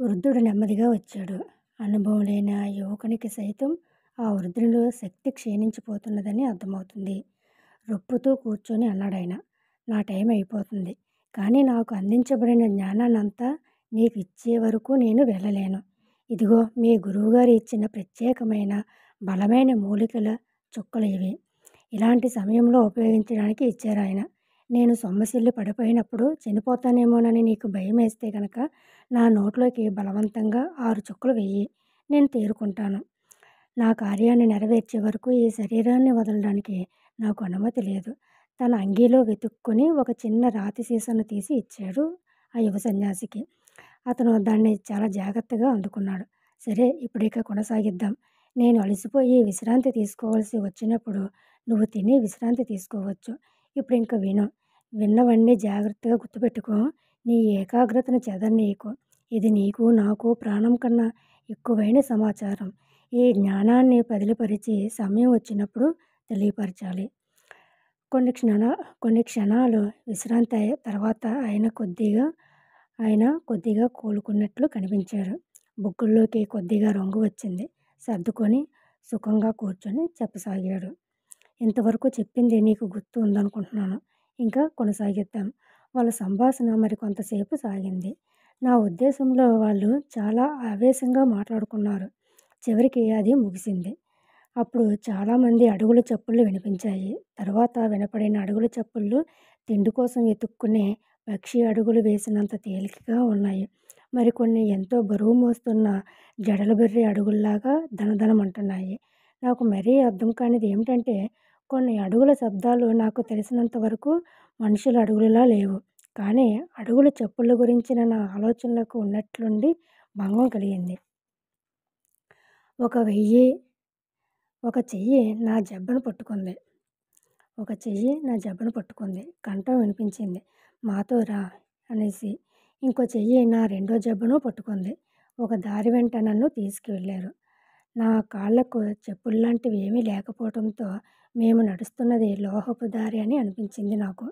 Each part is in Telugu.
వృద్ధుడు నెమ్మదిగా వచ్చాడు. అనుభవం లేని ఆ యువకునికి సైతం ఆ వృద్ధునిలో శక్తి క్షీణించిపోతున్నదని అర్థమవుతుంది. రొప్పుతూ కూర్చొని అన్నాడాయన. నా టైం అయిపోతుంది. కానీ నాకు అందించబడిన జ్ఞానాన్నంతా నీకు ఇచ్చే వరకు నేను వెళ్ళలేను. ఇదిగో మీ గురువుగారు ఇచ్చిన ప్రత్యేకమైన బలమైన మూలికల చుక్కలు ఇవి. ఇలాంటి సమయంలో ఉపయోగించడానికి ఇచ్చారాయన. నేను సొమ్మసిల్లి పడిపోయినప్పుడు చనిపోతానేమోనని నీకు భయమేస్తే గనక నా నోట్లోకి బలవంతంగా 6 చుక్కలు వెయ్యి. నేను తేరుకుంటాను. నా కార్యాన్ని నెరవేర్చే వరకు ఈ శరీరాన్ని వదలడానికి నాకు అనుమతి లేదు. తన అంగీలో వెతుక్కొని ఒక చిన్న రాతి సీసాను తీసి ఇచ్చాడు ఆ యువ సన్యాసికి. అతను దాన్ని చాలా జాగ్రత్తగా అందుకున్నాడు. సరే, ఇప్పుడిక కొనసాగిద్దాం. నేను అలసిపోయి విశ్రాంతి తీసుకోవాల్సి వచ్చినప్పుడు నువ్వు తిని విశ్రాంతి తీసుకోవచ్చు. ఇప్పుడింక విను. విన్నవన్నీ జాగ్రత్తగా గుర్తుపెట్టుకో. నీ ఏకాగ్రతను చెదరనీయకు. ఇది నీకు నాకు ప్రాణం కన్నా ఎక్కువైన సమాచారం. ఈ జ్ఞానాన్ని పదిలపరిచి సమయం వచ్చినప్పుడు తెలియపరచాలి. కొన్ని క్షణాలు విశ్రాంతి తర్వాత ఆయన కొద్దిగా కోలుకున్నట్లు కనిపించారు. బుగ్గల్లోకి కొద్దిగా రంగు వచ్చింది. సర్దుకొని సుఖంగా కూర్చొని చెప్పసాగాడు. ఇంతవరకు చెప్పింది నీకు గుర్తు ఉందనుకుంటున్నాను. ఇంకా కొనసాగిద్దాం. వాళ్ళ సంభాషణ మరికొంతసేపు సాగింది. నా ఉద్దేశంలో వాళ్ళు చాలా ఆవేశంగా మాట్లాడుకున్నారు. చివరికి అది ముగిసింది. అప్పుడు చాలామంది అడుగుల చప్పుళ్ళు వినిపించాయి. తర్వాత వినపడిన అడుగుల చప్పుళ్ళు తిండి కోసం వెతుక్కునే పక్షి అడుగులు వేసినంత తేలికగా ఉన్నాయి. మరికొన్ని ఎంతో బరువు మోస్తున్న జడలబెర్రి అడుగుల్లాగా దణదణమంటున్నాయి. నాకు మరీ అర్థం కానిది ఏమిటంటే, కొన్ని అడుగుల శబ్దాలు నాకు తెలిసినంత వరకు మనుషుల అడుగులలా లేవు. కానీ అడుగుల చప్పుళ్ళ గురించిన నా ఆలోచనలకు ఉన్నట్లుండి భంగం కలిగింది. ఒక చెయ్యి నా జబ్బను పట్టుకుంది. కంఠం వినిపించింది. మాతో రా అనేసి. ఇంకో చెయ్యి నా రెండో జబ్బను పట్టుకుంది. ఒక దారి వెంట నన్ను తీసుకువెళ్ళారు. నా కాళ్లకు చెప్పుల్లాంటివి ఏమీ లేకపోవడంతో మేము నడుస్తున్నది లోహపు దారి అని అనిపించింది నాకు.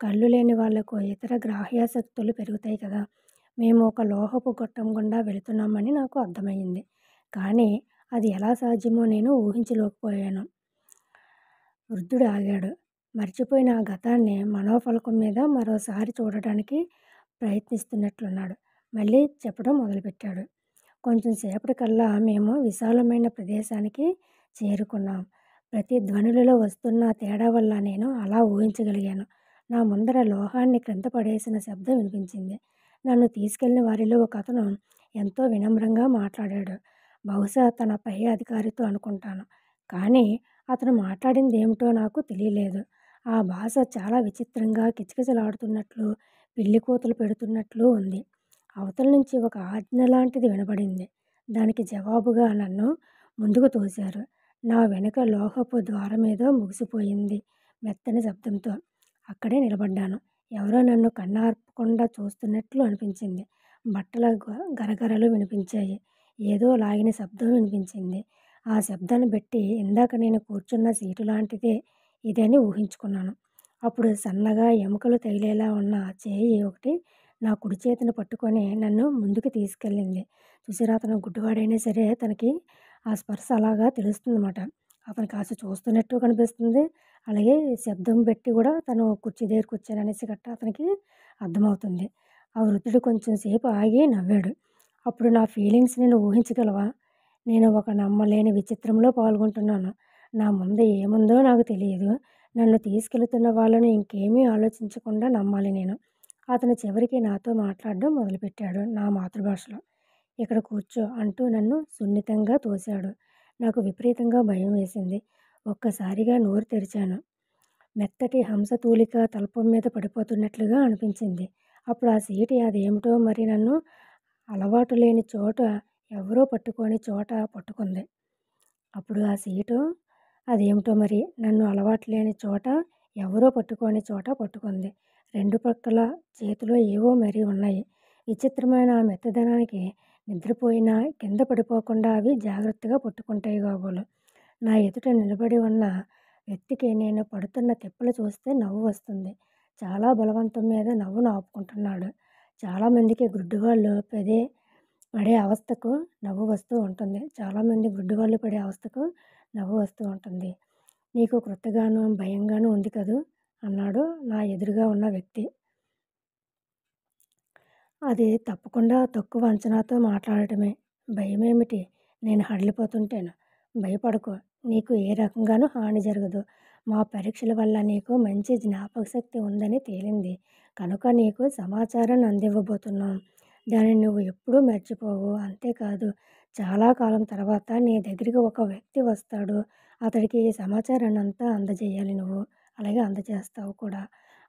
కళ్ళు లేని వాళ్లకు ఇతర గ్రాహ్యాసక్తులు పెరుగుతాయి కదా. మేము ఒక లోహపు గొట్టం గుండా వెళుతున్నామని నాకు అర్థమైంది. కానీ అది ఎలా సాధ్యమో నేను ఊహించలేకపోయాను. వృద్ధుడు ఆగాడు. మర్చిపోయిన ఆ గతాన్ని మనోఫలకం మీద మరోసారి చూడటానికి ప్రయత్నిస్తున్నట్లున్నాడు. మళ్ళీ చెప్పడం మొదలుపెట్టాడు. కొంచెం సేపటికల్లా మేము విశాలమైన ప్రదేశానికి చేరుకున్నాం. ప్రతి ధ్వనులలో వస్తున్న తేడా వల్ల నేను అలా ఊహించగలిగాను. నా ముందర లోహాన్ని క్రింద పడేసిన శబ్దం వినిపించింది. నన్ను తీసుకెళ్లిన వారిలో ఒక అతను ఎంతో వినమ్రంగా మాట్లాడాడు. బహుశా తన పై అధికారితో అనుకుంటాను. కానీ అతను మాట్లాడింది ఏమిటో నాకు తెలియలేదు. ఆ భాష చాలా విచిత్రంగా కిచకిచలాడుతున్నట్లు, పిల్లి కూతలు పెడుతున్నట్లు ఉంది. అవతల నుంచి ఒక ఆజ్ఞ లాంటిది వినబడింది. దానికి జవాబుగా నన్ను ముందుకు తోశారు. నా వెనుక లోహపు ద్వారమేదో ముగిసిపోయింది మెత్తని శబ్దంతో. అక్కడే నిలబడ్డాను. ఎవరో నన్ను కన్నార్పకుండా చూస్తున్నట్లు అనిపించింది. బట్టల గరగరలు వినిపించాయి. ఏదో లాగిన శబ్దం వినిపించింది. ఆ శబ్దాన్ని బట్టి ఇందాక నేను కూర్చున్న సీటు లాంటిదే ఇదని ఊహించుకున్నాను. అప్పుడు సన్నగా ఎముకలు తగిలేలా ఉన్న చేయి ఒకటి నా కుడి చేతిని పట్టుకొని నన్ను ముందుకు తీసుకెళ్ళింది. చూసారా, అతను గుడ్డివాడైనా సరే తనకి ఆ స్పర్శ అలాగా తెలుస్తుందన్నమాట. అతను కాస్త చూస్తున్నట్టు కనిపిస్తుంది. అలాగే శబ్దం బట్టి కూడా తను కుర్చీ దగ్గర కూర్చోననేసి గట్టా అతనికి అర్థమవుతుంది. ఆ వృద్ధుడు కొంచెం సేపు ఆగి నవ్వాడు. అప్పుడు నా ఫీలింగ్స్ని నువ్వు ఊహించగలవా? నేను ఒక నమ్మలేని విచిత్రంలో పాల్గొంటున్నాను. నా ముందు ఏముందో నాకు తెలియదు. నన్ను తీసుకెళ్తున్న వాళ్ళను ఇంకేమీ ఆలోచించకుండా నమ్మాలి నేను. అతను చివరికి నాతో మాట్లాడడం మొదలుపెట్టాడు నా మాతృభాషలో. ఇక్కడ కూర్చో అంటూ నన్ను సున్నితంగా తోశాడు. నాకు విపరీతంగా భయం వేసింది. ఒక్కసారిగా నోరు తెరిచాను. మెత్తటి హంసతూలిక తల్పం మీద పడిపోతున్నట్లుగా అనిపించింది. అప్పుడు ఆ సీటు అదేమిటో మరి నన్ను అలవాటు లేని చోట ఎవరో పట్టుకొని చోట పట్టుకుంది. అప్పుడు ఆ సీటు అదేమిటో మరి నన్ను అలవాటు లేని చోట ఎవరో పట్టుకొని చోట పట్టుకుంది. రెండు పక్కల చేతిలో ఏవో మరీ ఉన్నాయి. విచిత్రమైన ఆ మెత్తదనానికి నిద్రపోయినా కింద పడిపోకుండా అవి జాగ్రత్తగా పట్టుకుంటాయి కాబోలు. నా ఎదుట నిలబడి ఉన్న వ్యక్తికి నేను పడుతున్న తిప్పలు చూస్తే నవ్వు వస్తుంది. చాలా బలవంతం మీద నవ్వును ఆపుకుంటున్నాడు. చాలామందికి గుడ్డివాళ్ళు పడే అవస్థకు నవ్వు వస్తూ ఉంటుంది. చాలామంది గుడ్డివాళ్ళు పడే అవస్థకు నవ్వు వస్తూ ఉంటుంది. నీకు క్రొత్తగాను, భయంగాను ఉంది కదూ! అన్నాడు నా ఎదురుగా ఉన్న వ్యక్తి. అది తప్పకుండా తక్కువ అంచనాతో మాట్లాడటమే. భయమేమిటి? నేను హడలిపోతుంటేను. భయపడకు. నీకు ఏ రకంగానూ హాని జరగదు. మా పరీక్షల వల్ల నీకు మంచి జ్ఞాపకశక్తి ఉందని తేలింది. కనుక నీకు సమాచారాన్ని అందివ్వబోతున్నాం. దానిని నువ్వు ఎప్పుడూ మర్చిపోవు. అంతేకాదు, చాలా కాలం తర్వాత నీ దగ్గరికి ఒక వ్యక్తి వస్తాడు. అతడికి ఈ సమాచారాన్నంతా అందజేయాలి నువ్వు. అలాగే అందజేస్తావు కూడా.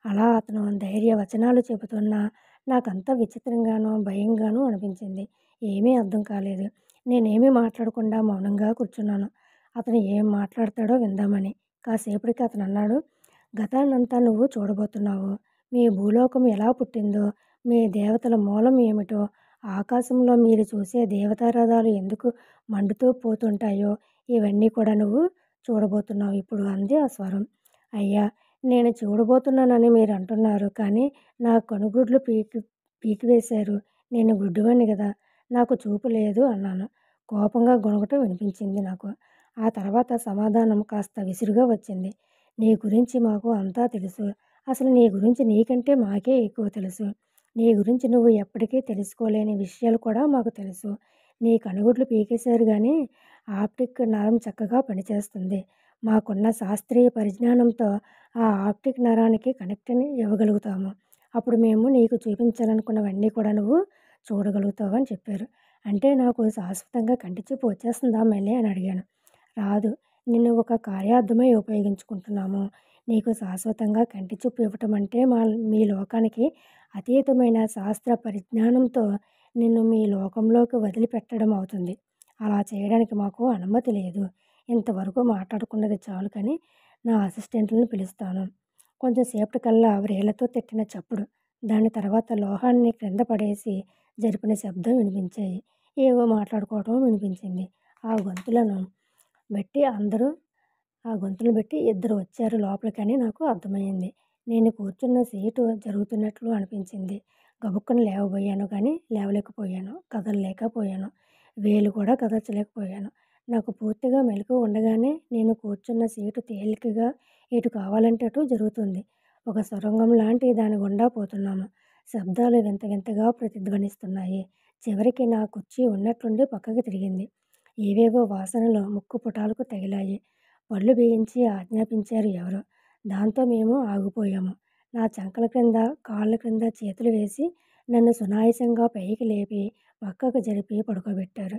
అలా అతను ధైర్య వచనాలు చెబుతున్నా నాకంతా విచిత్రంగానూ, భయంగానూ అనిపించింది. ఏమీ అర్థం కాలేదు. నేనేమీ మాట్లాడకుండా మౌనంగా కూర్చున్నాను. అతను ఏం మాట్లాడతాడో విందామని. కాసేపటికి అతనన్నాడు, గతాన్నంతా నువ్వు చూడబోతున్నావు. మీ భూలోకం ఎలా పుట్టిందో, మీ దేవతల మూలం ఏమిటో, ఆకాశంలో మీరు చూసే దేవతారథాలు ఎందుకు మండుతూ పోతుంటాయో, ఇవన్నీ కూడా నువ్వు చూడబోతున్నావు ఇప్పుడు అంది ఆ స్వరం. అయ్యా! నేను చూడబోతున్నానని మీరంటున్నారు. కానీ నా కనుగుడ్లు పీకివేశారు. నేను గుడ్డివాణ్ణి గదా! నాకు చూపు లేదు అన్నాను. కోపంగా గొణగటం వినిపించింది నాకు. ఆ తర్వాత సమాధానం కాస్త విసురుగా వచ్చింది. నీ గురించి మాకు అంతా తెలుసు. అసలు నీ గురించి నీకంటే మాకే ఎక్కువ తెలుసు. నీ గురించి నువ్వు ఎప్పటికీ తెలుసుకోలేని విషయాలు కూడా మాకు తెలుసు. నీ కనుగుడ్లు పీకేశారు గానీ ఆప్టిక్ నరం చక్కగా పనిచేస్తుంది. మాకున్న శాస్త్రీయ పరిజ్ఞానంతో ఆ ఆప్టిక్ నరానికి కనెక్ట్‌ని ఇవ్వగలుగుతాము. అప్పుడు మేము నీకు చూపించాలనుకున్నవన్నీ కూడా నువ్వు చూడగలుగుతావు అని చెప్పారు. అంటే నాకు శాశ్వతంగా కంటి చూపు వచ్చేస్తుందా మళ్ళీ అని అడిగాను. రాదు. నిన్ను ఒక కార్యార్థమై ఉపయోగించుకుంటున్నాము. నీకు శాశ్వతంగా కంటి చూపు ఇవ్వటం అంటే మీ లోకానికి అతీతమైన శాస్త్ర పరిజ్ఞానంతో నిన్ను మీ లోకంలోకి వదిలిపెట్టడం అవుతుంది. అలా చేయడానికి మాకు అనుమతి లేదు. ఇంతవరకు మాట్లాడుకున్నది చాలు కానీ నా అసిస్టెంట్‌లను పిలుస్తాను. కొంచెం సేపటికల్లా వ్రేళ్లతో తట్టిన చప్పుడు, దాని తర్వాత లోహాన్ని క్రింద పడేసి జరిపిన శబ్దం వినిపించాయి. ఏవో మాట్లాడుకోవటం వినిపించింది. ఆ గొంతులను బట్టి అందరూ ఆ గొంతులను బట్టి ఇద్దరు వచ్చారు లోపలికని నాకు అర్థమైంది. నేను కూర్చున్న సీటు జరుగుతున్నట్లు అనిపించింది. గబుక్కున లేవబోయాను కానీ లేవలేకపోయాను. కదలలేకపోయాను. వేలు కూడా కదల్చలేకపోయాను. నాకు పూర్తిగా మెలకువ ఉండగానే నేను కూర్చున్న సీటు తేలికగా ఎటు కావాలంటే అటు జరుగుతుంది. ఒక సొరంగం లాంటి దాని గుండా పోతున్నాము. శబ్దాలు వింత వింతగా ప్రతిధ్వనిస్తున్నాయి. చివరికి నా కుర్చీ ఉన్నట్లుండి పక్కకి తిరిగింది. ఏవేవో వాసనలు ముక్కు పుటాలకు తగిలాయి. పళ్ళు బిగించి ఆజ్ఞాపించారు ఎవరో. దాంతో మేము ఆగిపోయాము. నా చంకల క్రింద, కాళ్ళ క్రింద చేతులు వేసి నన్ను సునాయాసంగా పైకి లేపి పక్కకు జరిపి పడుకోబెట్టారు.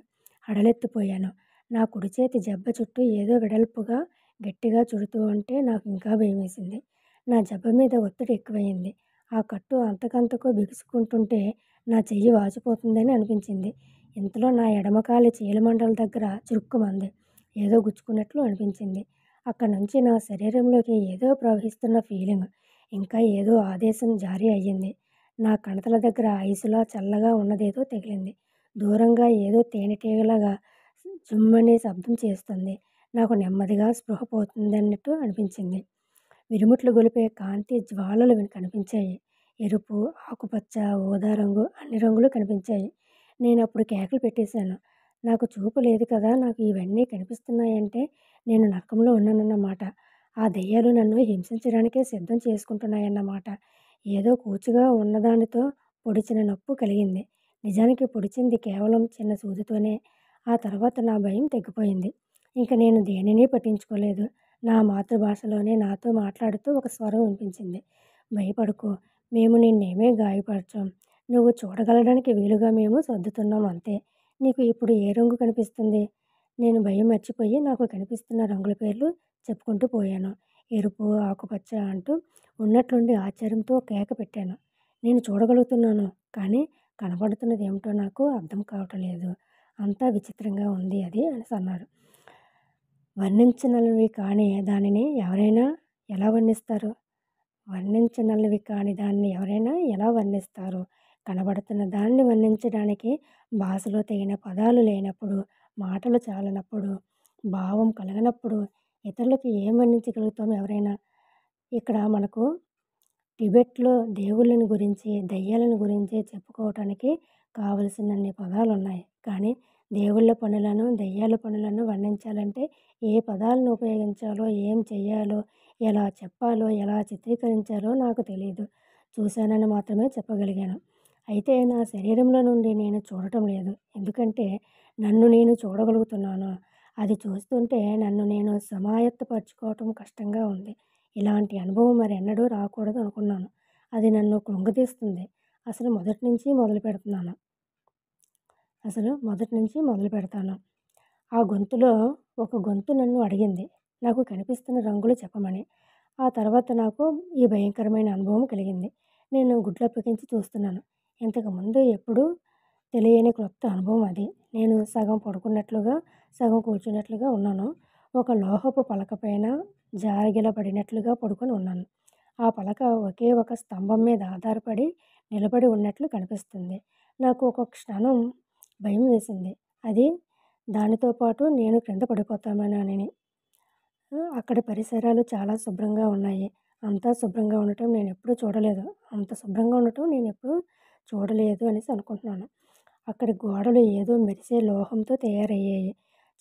హడలెత్తిపోయాను. నా కుడి చేతి జబ్బ చుట్టూ ఏదో వెడల్పుగా గట్టిగా చుడుతూ ఉంటే నాకు ఇంకా భయమేసింది. నా జబ్బ మీద ఒత్తిడి ఎక్కువయింది. ఆ కట్టు అంతకంతకు బిగుసుకుంటుంటే నా చెయ్యి వాచిపోతుందని అనిపించింది. ఇంతలో నా ఎడమకాలి చీలమండల దగ్గర చురుక్కుమంది. ఏదో గుచ్చుకున్నట్లు అనిపించింది. అక్కడి నుంచి నా శరీరంలోకి ఏదో ప్రవహిస్తున్న ఫీలింగ్. ఇంకా ఏదో ఆదేశం జారీ అయ్యింది. నా కణతల దగ్గర ఐసులా చల్లగా ఉన్నదేదో తగిలింది. దూరంగా ఏదో తేనెటీగలాగా జుమ్మనే శబ్దం చేస్తుంది. నాకు నెమ్మదిగా స్పృహ పోతుందన్నట్టు అనిపించింది. మిరుముట్లు గొలిపే కాంతి జ్వాలలు కనిపించాయి. ఎరుపు, ఆకుపచ్చ, ఊదా రంగు అన్ని రంగులు కనిపించాయి. నేనప్పుడు కేకలు పెట్టేశాను. నాకు చూపు లేదు కదా! నాకు ఇవన్నీ కనిపిస్తున్నాయంటే నేను నరకంలో ఉన్నానన్నమాట. ఆ దెయ్యాలు నన్ను హింసించడానికే సిద్ధం చేసుకుంటున్నాయన్నమాట. ఏదో కూచుగా ఉన్నదానితో పొడిచిన నొప్పి కలిగింది. నిజానికి పొడిచింది కేవలం చిన్న సూదితోనే. ఆ తర్వాత నా భయం తగ్గిపోయింది. ఇంక నేను దేనినీ పట్టించుకోలేదు. నా మాతృభాషలోనే నాతో మాట్లాడుతూ ఒక స్వరం వినిపించింది. భయపడకు. మేము నిన్నేమీ గాయపరచం. నువ్వు చూడగలడానికి వీలుగా మేము సర్దుతున్నాం అంతే. నీకు ఇప్పుడు ఏ రంగు కనిపిస్తుంది? నేను భయం మర్చిపోయి నాకు కనిపిస్తున్న రంగుల పేర్లు చెప్పుకుంటూ పోయాను. ఎరుపు, ఆకుపచ్చ అంటూ ఉన్నట్లుండి ఆశ్చర్యంతో కేక పెట్టాను. నేను చూడగలుగుతున్నాను. కానీ కనబడుతున్నది ఏమిటో నాకు అర్థం కావటం లేదు. అంతా విచిత్రంగా ఉంది అది అనేసన్నారు. వర్ణించనలవి కాని దానిని ఎవరైనా ఎలా వర్ణిస్తారు? వర్ణించనలవి కాని దాన్ని ఎవరైనా ఎలా వర్ణిస్తారు? కనబడుతున్న దాన్ని వర్ణించడానికి భాషలో తగిన పదాలు లేనప్పుడు, మాటలు చాలనప్పుడు, భావం కలగనప్పుడు ఇతరులకు ఏం వర్ణించగలుగుతాం ఎవరైనా? ఇక్కడ మనకు టిబెట్‌లో దేవుళ్ళని గురించి, దెయ్యాలను గురించి చెప్పుకోవటానికి కావలసినన్ని పదాలున్నాయి. కానీ దేవుళ్ళ పనులను, దెయ్యాల పనులను వర్ణించాలంటే ఏ పదాలను ఉపయోగించాలో, ఏం చెయ్యాలో, ఎలా చెప్పాలో, ఎలా చిత్రీకరించాలో నాకు తెలీదు. చూశానని మాత్రమే చెప్పగలిగాను. అయితే నా శరీరంలో నుండి నేను చూడటం లేదు. ఎందుకంటే నన్ను నేను చూడగలుగుతున్నాను. అది చూస్తుంటే నన్ను నేను సమాయత్తపరుచుకోవటం కష్టంగా ఉంది. ఇలాంటి అనుభవం మరెన్నడూ రాకూడదు అనుకున్నాను. అది నన్ను కృంగతీస్తుంది. అసలు మొదటి నుంచి మొదలుపెడుతున్నాను. మొదటి నుంచి మొదలుపెడతాను. ఆ గొంతులో ఒక గొంతు నన్ను అడిగింది. నాకు కనిపిస్తున్న రంగులు చెప్పమని. ఆ తర్వాత నాకు ఈ భయంకరమైన అనుభవం కలిగింది. నేను గుడ్లప్పగించి చూస్తున్నాను. ఇంతకుముందు ఎప్పుడూ తెలియని క్రొత్త అనుభవం అది. నేను సగం పడుకున్నట్లుగా, సగం కూర్చున్నట్లుగా ఉన్నాను. ఒక లోహపు పలక పైన జాగిలపడినట్లుగా పడుకొని ఉన్నాను. ఆ పలక ఒకే ఒక స్తంభం మీద ఆధారపడి నిలబడి ఉన్నట్లు కనిపిస్తుంది. నాకు ఒక క్షణం భయం వేసింది. అది దానితో పాటు నేను క్రింద పడిపోతామేనని. అక్కడి పరిసరాలు చాలా శుభ్రంగా ఉన్నాయి. అంతా శుభ్రంగా ఉండటం నేనెప్పుడూ చూడలేదు. అంత శుభ్రంగా ఉండటం నేనెప్పుడూ చూడలేదు అనేసి అనుకుంటున్నాను. అక్కడి గోడలు ఏదో మెరిసే లోహంతో తయారయ్యాయి.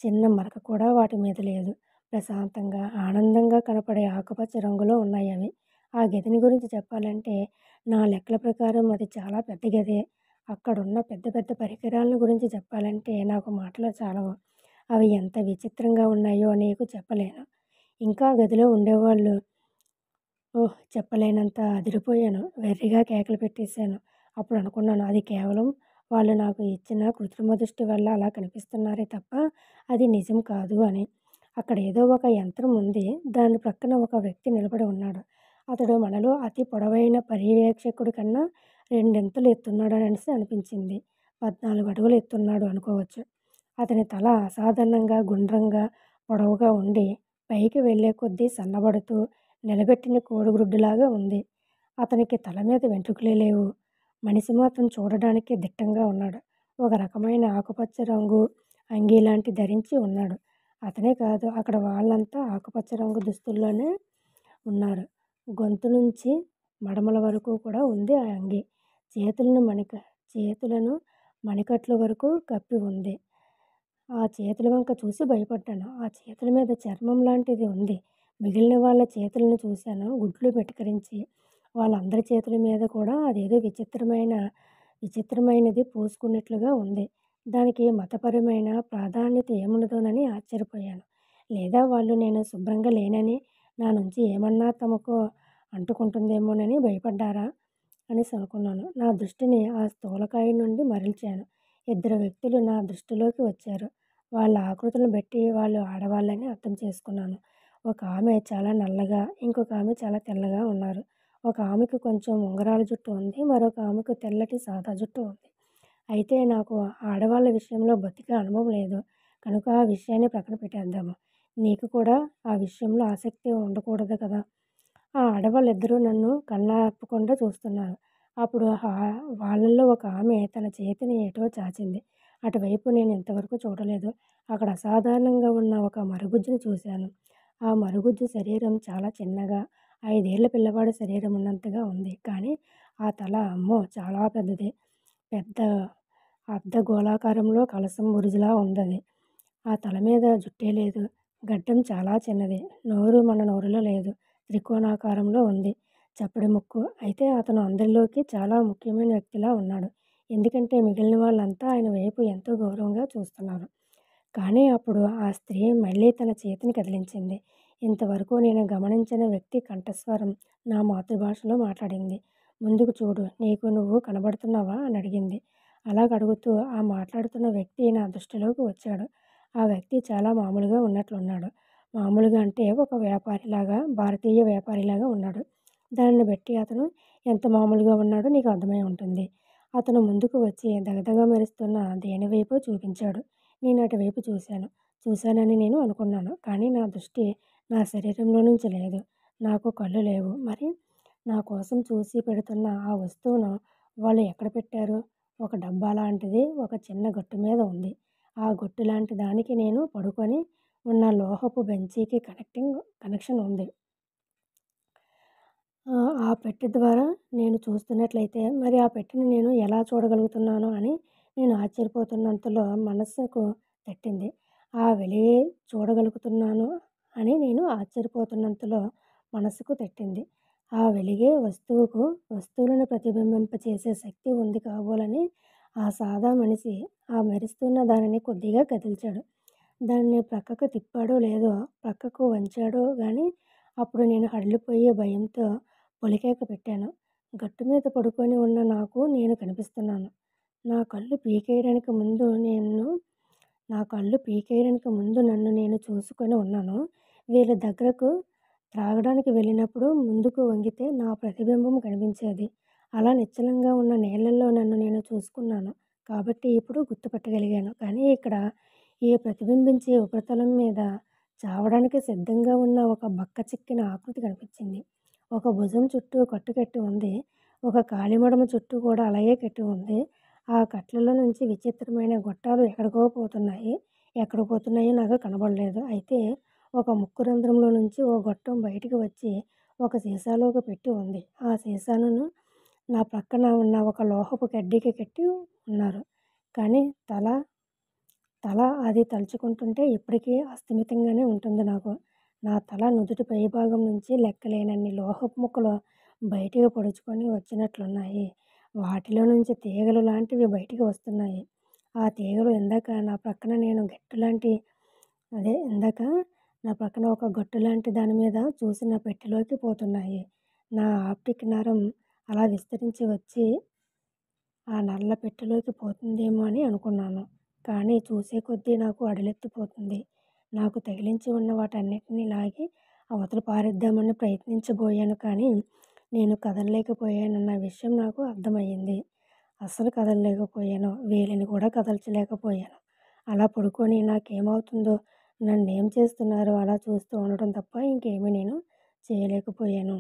చిన్న మరక కూడా వాటి మీద లేదు. ప్రశాంతంగా, ఆనందంగా కనపడే ఆకుపచ్చ రంగులో ఉన్నాయవి. ఆ గదిని గురించి చెప్పాలంటే నా లెక్కల ప్రకారం అది చాలా పెద్ద గదే. అక్కడున్న పెద్ద పెద్ద పరికరాలను గురించి చెప్పాలంటే నాకు మాటలు చాలవు. అవి ఎంత విచిత్రంగా ఉన్నాయో నీకు చెప్పలేను. ఇంకా గదిలో ఉండేవాళ్ళు ఓహ్! చెప్పలేనంత అదిరిపోయాను. వెర్రిగా కేకలు పెట్టేశాను. అప్పుడు అనుకున్నాను అది కేవలం వాళ్ళు నాకు ఇచ్చిన కృత్రిమ దృష్టి వల్ల అలా కనిపిస్తున్నారే తప్ప అది నిజం కాదు అని. అక్కడ ఏదో ఒక యంత్రం ఉంది. దాని ప్రక్కన ఒక వ్యక్తి నిలబడి ఉన్నాడు. అతడు మనలో అతి పొడవైన పర్యవేక్షకుడి కన్నా రెండింతలు ఎత్తున్నాడనేసి అనిపించింది. 14 అడుగులు ఎత్తున్నాడు అనుకోవచ్చు. అతని తల అసాధారణంగా గుండ్రంగా, పొడవుగా ఉండి పైకి వెళ్ళే కొద్దీ సన్నబడుతూ నిలబెట్టిన కోడిగ్రుడ్డులాగా ఉంది. అతనికి తల మీద వెంట్రుకలే లేవు. మనిషి మాత్రం చూడడానికి దిట్టంగా ఉన్నాడు. ఒక రకమైన ఆకుపచ్చ రంగు అంగీ లాంటి ధరించి ఉన్నాడు. అతనే కాదు అక్కడ వాళ్ళంతా ఆకుపచ్చ రంగు దుస్తుల్లోనే ఉన్నారు. గొంతు నుంచి మడమల వరకు కూడా ఉంది ఆ అంగీ. చేతులను మణిక చేతులను మణికట్ల వరకు కప్పి ఉంది. ఆ చేతుల వంక చూసి భయపడ్డాను. ఆ చేతుల మీద చర్మం లాంటిది ఉంది. మిగిలిన వాళ్ళ చేతులను చూశాను గుడ్లు పెటికరించి. వాళ్ళందరి చేతుల మీద కూడా అదేదో విచిత్రమైనది పూసుకున్నట్లుగా ఉంది. దానికి మతపరమైన ప్రాధాన్యత ఏమున్నదోనని ఆశ్చర్యపోయాను. లేదా వాళ్ళు నేను శుభ్రంగా లేనని నా నుంచి ఏమన్నా తమకు అంటుకుంటుందేమోనని భయపడ్డారా అనేసి అనుకున్నాను. నా దృష్టిని ఆ స్థూలకాయం నుండి మరల్చాను. ఇద్దరు వ్యక్తులు నా దృష్టిలోకి వచ్చారు. వాళ్ళ ఆకృతులను బట్టి వాళ్ళు ఆడవాళ్ళని అర్థం చేసుకున్నాను. ఒక ఆమె చాలా నల్లగా, ఇంకొక ఆమె చాలా తెల్లగా ఉన్నారు. ఒక ఆమెకు కొంచెం ఉంగరాల జుట్టు ఉంది. మరొక ఆమెకు తెల్లటి సాదా జుట్టు ఉంది. అయితే నాకు ఆడవాళ్ళ విషయంలో బొత్తిగా అనుభవం లేదు. కనుక ఆ విషయాన్ని ప్రక్కన పెట్టేద్దాము. నీకు కూడా ఆ విషయంలో ఆసక్తి ఉండకూడదు కదా! ఆ ఆడవాళ్ళిద్దరూ నన్ను కన్నార్పకుండా చూస్తున్నారు. అప్పుడు వాళ్ళల్లో ఒక ఆమె తన చేతిని ఎటో చాచింది. అటువైపు నేను ఇంతవరకు చూడలేదు. అక్కడ అసాధారణంగా ఉన్న ఒక మరుగుజ్జుని చూశాను. ఆ మరుగుజ్జు శరీరం చాలా చిన్నగా, 5 ఏళ్ల పిల్లవాడి శరీరం ఉన్నంతగా ఉంది. కానీ ఆ తల అమ్మో! చాలా పెద్దది. పెద్ద అర్ధగోళాకారంలో కలశం బురుజులా ఉందది. ఆ తల మీద జుట్టే లేదు. గడ్డం చాలా చిన్నది. నోరు మన నోరులో లేదు. త్రికోణాకారంలో ఉంది. చప్పడి ముక్కు. అయితే అతను అందరిలోకి చాలా ముఖ్యమైన వ్యక్తిలా ఉన్నాడు. ఎందుకంటే మిగిలిన వాళ్ళంతా ఆయన వైపు ఎంతో గౌరవంగా చూస్తున్నారు. కానీ అప్పుడు ఆ స్త్రీ మళ్ళీ తన చేతిని కదిలించింది. ఇంతవరకు నేను గమనించని వ్యక్తి కంఠస్వరం నా మాతృభాషలో మాట్లాడింది. ముందుకు చూడు. నీకు నువ్వు కనబడుతున్నావా అని అడిగింది. అలాగడుగుతూ ఆ మాట్లాడుతున్న వ్యక్తి నా దృష్టిలోకి వచ్చాడు. ఆ వ్యక్తి చాలా మామూలుగా ఉన్నట్లున్నాడు. మామూలుగా అంటే ఒక వ్యాపారిలాగా, భారతీయ వ్యాపారిలాగా ఉన్నాడు. దానిని బట్టి అతను ఎంత మామూలుగా ఉన్నాడో నీకు అర్థమై ఉంటుంది. అతను ముందుకు వచ్చి దగదగ మెరుస్తున్న దేనివైపో చూపించాడు. నేను అటువైపు చూశాను. చూశానని నేను అనుకున్నాను. కానీ నా దృష్టి నా శరీరంలో నుంచి లేదు. నాకు కళ్ళు లేవు. మరి నా కోసం చూసి పెడుతున్న ఆ వస్తువును వాళ్ళు ఎక్కడ పెట్టారు? ఒక డబ్బా లాంటిది ఒక చిన్న గట్టు మీద ఉంది. ఆ గొట్టు లాంటి దానికి నేను పడుకొని ఉన్న లోహపు బెంచీకి కనెక్షన్ ఉంది. ఆ పెట్టె ద్వారా నేను చూస్తున్నట్లయితే మరి ఆ పెట్టెని నేను ఎలా చూడగలుగుతున్నాను అని నేను ఆశ్చర్యపోతున్నంతలో మనస్సుకు తట్టింది. ఆ వెలుగే చూడగలుగుతున్నాను అని నేను ఆశ్చర్యపోతున్నంతలో మనసుకు తట్టింది. ఆ వెలుగే వస్తువులను ప్రతిబింబింపచేసే శక్తి ఉంది కాబోలని ఆ సాదా మనిషి ఆ మెరుస్తున్న దానిని కొద్దిగా కదిల్చాడు. దాన్ని ప్రక్కకు తిప్పాడో లేదో, ప్రక్కకు వంచాడో గానీ అప్పుడు నేను హడలిపోయి భయంతో పొలికేక పెట్టాను. గట్టు మీద పడుకొని ఉన్న నాకు నేను కనిపిస్తున్నాను. నా కళ్ళు పీకేయడానికి ముందు నేను నా కళ్ళు పీకేయడానికి ముందు నన్ను నేను చూసుకొని ఉన్నాను. వీళ్ళ దగ్గరకు త్రాగడానికి వెళ్ళినప్పుడు ముందుకు వంగితే నా ప్రతిబింబం కనిపించేది. అలా నిశ్చలంగా ఉన్న నీళ్ళల్లో నన్ను నేను చూసుకున్నాను. కాబట్టి ఇప్పుడు గుర్తుపట్టగలిగాను. కానీ ఇక్కడ ఈ ప్రతిబింబించే ఉపరితలం మీద చావడానికి సిద్ధంగా ఉన్న ఒక బక్కచిక్కిన ఆకృతి కనిపించింది. ఒక భుజం చుట్టూ కట్టు కట్టి ఉంది. ఒక కాలి మడమ చుట్టూ కూడా అలాగే కట్టి ఉంది. ఆ కట్లలో నుంచి విచిత్రమైన గొట్టాలు ఎక్కడికో పోతున్నాయి. ఎక్కడికి పోతున్నాయో నాకు కనబడలేదు. అయితే ఒక ముక్కు రంధ్రంలో నుంచి ఓ గొట్టం బయటికి వచ్చి ఒక సీసాలోకి పెట్టి ఉంది. ఆ సీసాను నా ప్రక్కన ఉన్న ఒక లోహపు కడ్డీకి కట్టి ఉన్నారు. కానీ తల తల అది తలుచుకుంటుంటే ఇప్పటికీ అస్థిమితంగానే ఉంటుంది నాకు. నా తల నుదుటి పైభాగం నుంచి లెక్కలేనన్ని లోహపు ముక్కలు బయటికి పొడుచుకొని వచ్చినట్లున్నాయి. వాటిలో నుంచి తీగలు లాంటివి బయటికి వస్తున్నాయి. ఆ తీగలు ఇందాక నా పక్కన ఒక గట్టు లాంటి దాని మీద చూసిన పెట్టెలోకి పోతున్నాయి. నా ఆప్టిక్ నరం అలా విస్తరించి వచ్చి ఆ నల్ల పెట్టెలోకి పోతుందేమో అని అనుకున్నాను. కానీ చూసే కొద్దీ నాకు అడులెత్తిపోతుంది. నాకు తగిలించి ఉన్న వాటన్నిటిని లాగి అవతల పారేద్దామని ప్రయత్నించబోయాను కానీ నేను కదలలేకపోయానన్న విషయం నాకు అర్థమయ్యింది. అస్సలు కదలలేకపోయాను. వేలిని కూడా కదల్చలేకపోయాను. అలా పడుకొని నాకేమవుతుందో, నన్నేం చేస్తున్నారో అలా చూస్తూ ఉండటం తప్ప ఇంకేమీ నేను చేయలేకపోయాను.